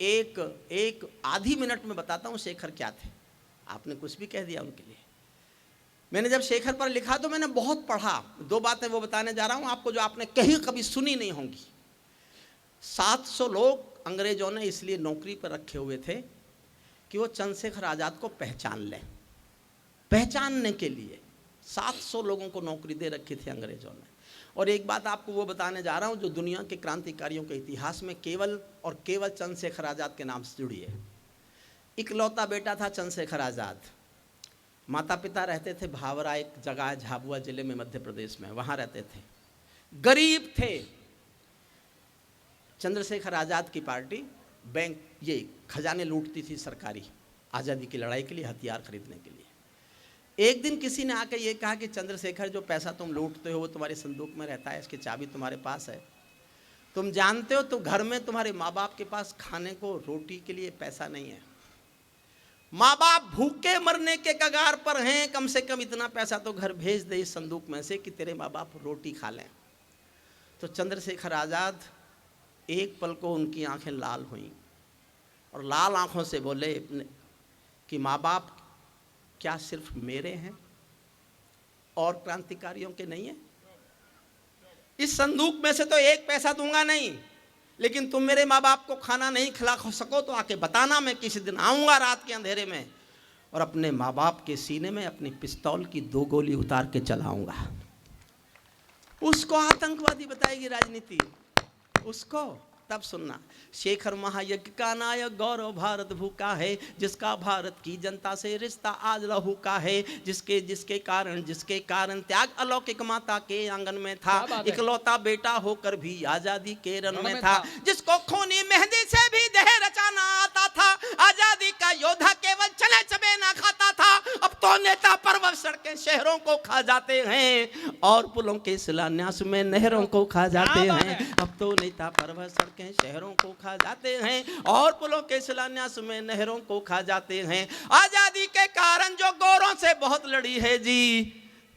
एक एक आधी मिनट में बताता हूँ शेखर क्या थे। आपने कुछ भी कह दिया उनके लिए। मैंने जब शेखर पर लिखा तो मैंने बहुत पढ़ा। दो बातें वो बताने जा रहा हूँ आपको जो आपने कहीं कभी सुनी नहीं होंगी। 700 लोग अंग्रेजों ने इसलिए नौकरी पर रखे हुए थे कि वो चंद्रशेखर आज़ाद को पहचान लें। पहचानने के लिए 700 लोगों को नौकरी दे रखी थी अंग्रेजों ने। और एक बात आपको वो बताने जा रहा हूँ जो दुनिया के क्रांतिकारियों के इतिहास में केवल और केवल चंद्रशेखर आज़ाद के नाम से जुड़ी है। इकलौता बेटा था चंद्रशेखर आज़ाद। माता पिता रहते थे भावरा, एक जगह है झाबुआ जिले में मध्य प्रदेश में, वहाँ रहते थे। गरीब थे। चंद्रशेखर आज़ाद की पार्टी बैंक ये खजाने लूटती थी सरकारी, आज़ादी की लड़ाई के लिए हथियार खरीदने के लिए। एक दिन किसी ने आकर ये कहा कि चंद्रशेखर जो पैसा तुम लूटते हो वो तुम्हारे संदूक में रहता है, इसकी चाबी तुम्हारे पास है। तुम जानते हो तो घर में तुम्हारे माँ बाप के पास खाने को रोटी के लिए पैसा नहीं है। माँ बाप भूखे मरने के कगार पर हैं, कम से कम इतना पैसा तो घर भेज दे इस संदूक में से कि तेरे माँ बाप रोटी खा लें। तो चंद्रशेखर आज़ाद एक पल को उनकी आंखें लाल हुईं और लाल आंखों से बोले कि माँ बाप क्या सिर्फ मेरे हैं और क्रांतिकारियों के नहीं है? इस संदूक में से तो एक पैसा दूंगा नहीं, लेकिन तुम मेरे माँ बाप को खाना नहीं खिला सको तो आके बताना, मैं किसी दिन आऊँगा रात के अंधेरे में और अपने माँ बाप के सीने में अपनी पिस्तौल की 2 गोली उतार के चलाऊँगा। उसको आतंकवादी बताएगी राजनीति, उसको। तब सुनना, शेखर महायज्ञ का नायक गौरव भारत भूखा है, जिसका भारत की जनता से रिश्ता आज लहू का है, जिसके कारण त्याग अलौकिक माता के आंगन में था, इकलौता बेटा होकर भी आजादी के रण में था, जिसको खूनी मेहंदी से भी देह रचाना आता था, आजादी का योद्धा केवल चने चबे ना खाता था। अब तो नेता पर्वत सड़कें शहरों को खा जाते हैं और पुलों के शिलान्यास में नहरों को खा जाते हैं। अब तो नेता पर्वत सड़कें शहरों को खा जाते हैं और पुलों के शिलान्यास में नहरों को खा जाते हैं। आजादी के कारण जो गोरों से बहुत लड़ी है जी,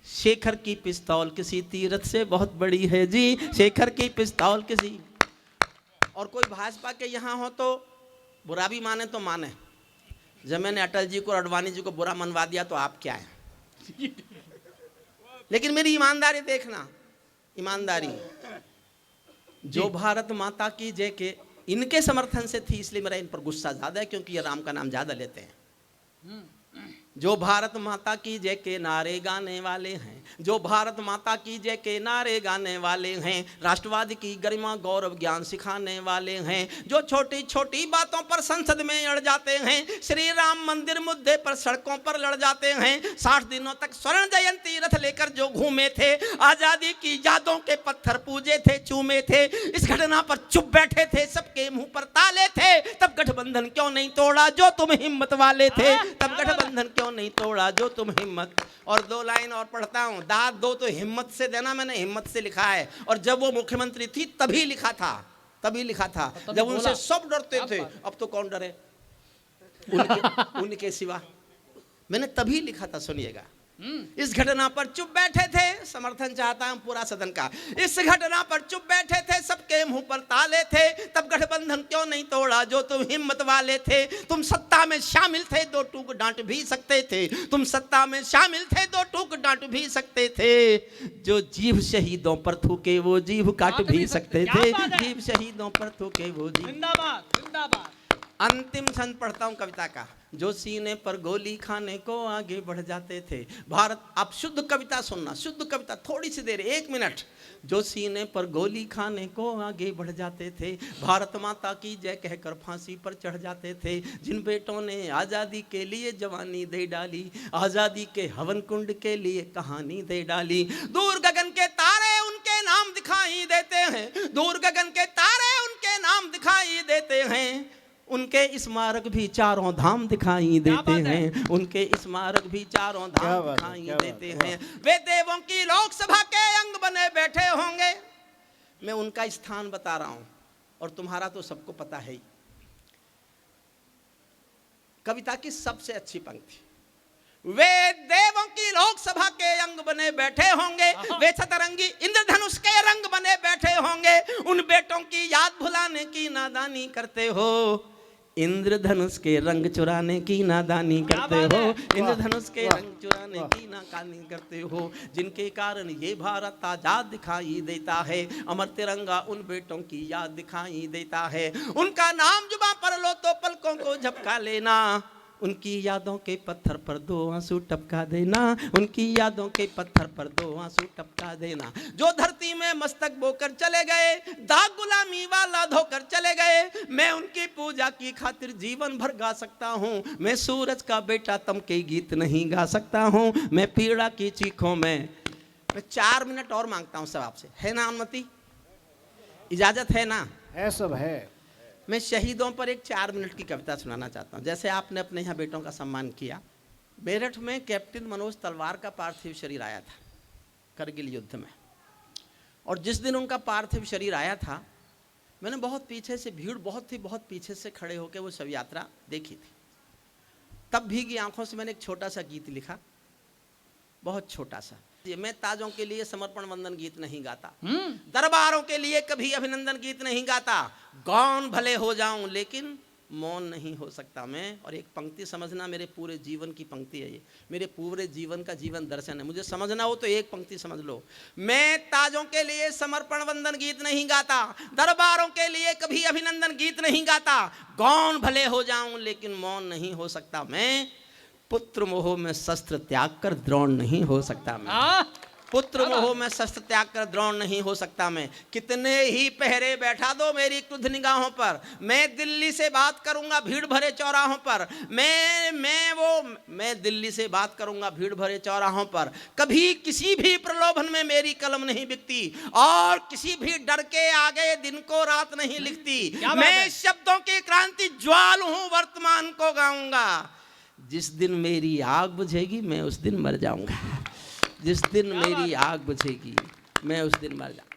शेखर की पिस्तौल किसी तीरथ से बहुत बड़ी है जी, शेखर की पिस्तौल किसी। और कोई भाजपा के यहाँ हो तो बुरा भी माने तो माने। जब मैंने अटल जी को, अडवाणी जी को बुरा मनवा दिया तो आप क्या है? लेकिन मेरी ईमानदारी देखना, ईमानदारी। जो भारत माता की जय के इनके समर्थन से थी, इसलिए मेरा इन पर गुस्सा ज्यादा है क्योंकि ये राम का नाम ज्यादा लेते हैं। जो भारत माता की जय के नारे गाने वाले हैं, जो भारत माता की जय के नारे गाने वाले हैं, राष्ट्रवाद की गरिमा गौरव ज्ञान सिखाने वाले हैं, जो छोटी छोटी बातों पर संसद में अड़ जाते हैं, श्री राम मंदिर मुद्दे पर सड़कों पर लड़ जाते हैं, 60 दिनों तक स्वर्ण जयंती रथ लेकर जो घूमे थे, आजादी की यादों के पत्थर पूजे थे, चूमे थे, इस घटना पर चुप बैठे थे, सबके मुंह पर ताले थे, तब गठबंधन क्यों नहीं तोड़ा जो तुम हिम्मत वाले थे, तब गठबंधन क्यों नहीं तोड़ा जो तुम हिम्मत। और 2 लाइन और पढ़ता हूं, दाद दो तो हिम्मत से देना, मैंने हिम्मत से लिखा है। और जब वो मुख्यमंत्री थी तभी लिखा था, तभी लिखा था, जब उनसे सब डरते थे। अब तो कौन डरे उनके सिवा। मैंने तभी लिखा था, सुनिएगा। इस घटना पर चुप बैठे थे, समर्थन चाहता हूं पूरा सदन का, इस घटना पर चुप बैठे थे, सबके मुंह पर ताले थे, तब गठबंधन क्यों नहीं तोड़ा जो तुम हिम्मत वाले थे। तुम सत्ता में शामिल थे, 2 टूक डांट भी सकते थे, तुम सत्ता में शामिल थे, 2 टूक डांट भी सकते थे, जो जीभ शहीदों पर थूके वो जीभ काट भी सकते थे, जीभ शहीदों पर थूके वो जीभ। जिंदाबाद जिंदाबाद। अंतिम छंद पढ़ता हूं कविता का, जो सीने पर गोली खाने को आगे बढ़ जाते थे भारत। आप शुद्ध कविता सुनना, शुद्ध कविता, थोड़ी सी देर, 1 मिनट। जो सीने पर गोली खाने को आगे बढ़ जाते थे, भारत माता की जय कहकर फांसी पर चढ़ जाते थे, जिन बेटों ने आज़ादी के लिए जवानी दे डाली, आज़ादी के हवन कुंड के लिए कहानी दे डाली। दूर गगन के तारे उनके नाम दिखाई देते हैं, दूर गगन के तारे उनके नाम दिखाई देते हैं, उनके स्मारक भी चारों धाम दिखाई देते हैं, उनके स्मारक भी चारों धाम दिखाई देते हैं। वे देवों की लोकसभा के अंग बने बैठे होंगे। मैं उनका स्थान बता रहा हूं और तुम्हारा तो सबको पता है ही। कविता की सबसे अच्छी पंक्ति, वे देवों की लोकसभा के अंग बने बैठे होंगे, वे सतरंगी इंद्रधनुष के रंग बने बैठे होंगे, उन बेटों की याद भुलाने की नादानी करते हो, इंद्रधनुष के रंग चुराने की नादानी करते हो, इंद्रधनुष के रंग चुराने की नाकानी करते हो, जिनके कारण ये भारत आजाद दिखाई देता है, अमर तिरंगा उन बेटों की याद दिखाई देता है, उनका नाम जुबां पर लो तो पलकों को झपका लेना, उनकी यादों के पत्थर पर दो आंसू टपका देना, उनकी यादों के पत्थर पर दो आंसू टपका देना, जो धरती में मस्तक बोकर चले गए, दाग गुलामी वाला धोकर चले गए, मैं उनकी पूजा की खातिर जीवन भर गा सकता हूँ, मैं सूरज का बेटा तम के गीत नहीं गा सकता हूँ, मैं पीड़ा की चीखों में 4 मिनट और मांगता हूँ सब आपसे, है ना अनुमति, इजाजत है ना? है, सब है। मैं शहीदों पर एक 4 मिनट की कविता सुनाना चाहता हूँ। जैसे आपने अपने यहाँ बेटों का सम्मान किया, मेरठ में कैप्टन मनोज तलवार का पार्थिव शरीर आया था करगिल युद्ध में, और जिस दिन उनका पार्थिव शरीर आया था, मैंने बहुत पीछे से, भीड़ बहुत पीछे से खड़े होकर वो शव यात्रा देखी थी। तब भीगी आंखों से मैंने एक छोटा सा गीत लिखा, बहुत छोटा सा। मैं ताजों के लिए समर्पण वंदन गीत नहीं गाता, दरबारों के लिए कभी अभिनंदन गीत नहीं गाता, गौन भले हो जाऊं लेकिन मौन नहीं हो सकता मैं। और एक पंक्ति समझना, मेरे पूरे जीवन की पंक्ति है ये, मेरे पूरे जीवन का जीवन दर्शन है, मुझे समझना हो तो एक पंक्ति समझ लो, मैं ताजों के लिए समर्पण वंदन गीत नहीं गाता, दरबारों के लिए कभी अभिनंदन गीत नहीं गाता, गौन भले हो जाऊं लेकिन मौन नहीं हो सकता मैं, पुत्र मोह में शस्त्र त्याग कर द्रोण नहीं हो सकता मैं, पुत्र मोह में शस्त्र त्याग कर द्रोण नहीं हो सकता मैं, कितने ही पहरे बैठा दो मेरी क्रुद्ध निगाहों पर, मैं दिल्ली से बात करूंगा भीड़ भरे चौराहों पर, मैं दिल्ली से बात करूंगा भीड़ भरे चौराहों पर, कभी किसी भी प्रलोभन में मेरी कलम नहीं बिकती, और किसी भी डर के आगे दिन को रात नहीं लिखती, मैं शब्दों की क्रांति ज्वाल हूं, वर्तमान को गाऊंगा, जिस दिन मेरी आग बुझेगी मैं उस दिन मर जाऊंगा, जिस दिन मेरी आग बुझेगी मैं उस दिन मर जाऊंगा।